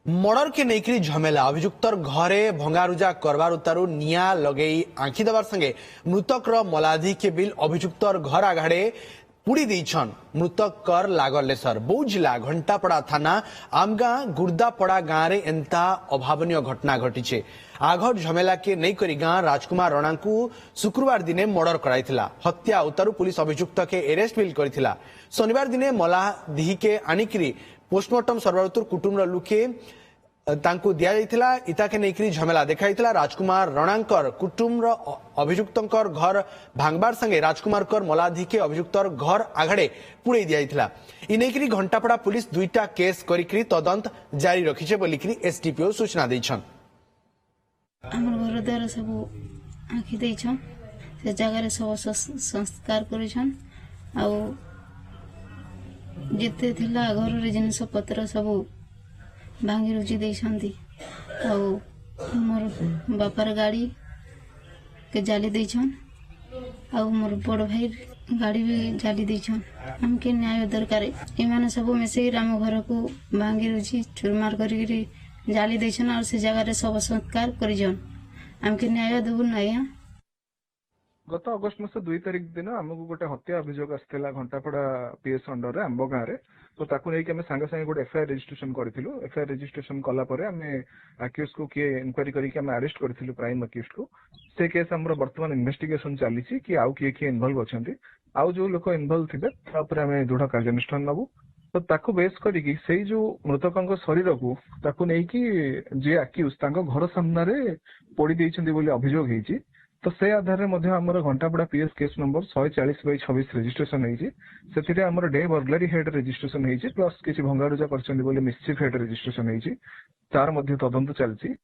Murder के नेकरी झमेला अभियुक्तर घरे भंगारुजा करबार उतारू निया लगेई आंखी देवार संगे मृतक मलाधि के बिल अभियुक्तर घर आघाड़े पुड़ी देछन मृतक कर लागलेसर बौद्ध जिला घंटापड़ा थाना आमगां गुर्दापड़ा गांव रे एंता अभावनीय घटना घटी आघर झमेला के नहीं करी गां राजकुमार राणा को शुक्रवार दिने मर्डर कराइथिला हत्या उतारू पुलिस अभियुक्त के एरेस्ट बिल करिथिला शनिवार दिने मलाधि के आनिकरी पोस्टमार्टम सर्वतुर कुटुंब लुके तांकु दिया जाइथिला इता के नेकरी झमेला देखाइथिला राजकुमार रणांकर कुटुंब अभियुक्तंकर घर भांगबार संगे राजकुमार कर मलाधि के अभियुक्तर घर आघाड़े पुड़े दिया इ नेकरी घंटापड़ा पुलिस दुईटा केस करिकरी तदंत जारी रखिछे बोलिकरी एसडीपीओ सूचना दैछन। हमर घर द्वार सब आंखी दैछन से जगह रे सब संस्कार करिछन आ जिते थिला घर रे जिनिस पत्र सब भांगी रुचि देछंती आ मोर बापार गाड़ी के जाली देछन आ मोर बड़ भाई गाड़ी भी जाली देछन हमके न्याय दरकार इमाने सब मिसे राम घर को भांगी रुचि चुरमार करी जाली देछन और से जगह रे सब संस्कार करिजन हमके न्याय देबु नया। गत अगस्त मास 2 तारिख दिन आमको गोटे हत्या अभियोग आसला घंटापड़ा पीएस अंडर आंब गाँव में तो ताकू नहीं आम सांगे सांगे गोटे एफआईआर रजिस्ट्रेशन करूँ एफआईआर रजिस्ट्रेशन कलापर आम आक्यूज को किए इनक्वारी करके अरेस्ट करूँ प्राइम आक्यूज को से केस आम बर्तमान इन्वेस्टिगेशन चली कि आउ किए किए इनवल्व अच्छा आउ जो लोक इनवल्व थे आम दृढ़ कार्यानुष्ठान नबू तो ताकू बेस करी से जो मृतकों शरीर को ताकू नहीं जी आक्यूज घर सामने पोड़ी देइछन्ती अभियोग होती तो से आधार में आमर घंटापड़ा पीएस केस नंबर 140/26 रजिस्ट्रेशन होती आमर डे बर्गलारी हेड रजिस्ट्रेशन होती प्लस किसी भंगारुजा कर मिसचिफ हेड रजिस्ट्रेशन होती तार तदंत चलती।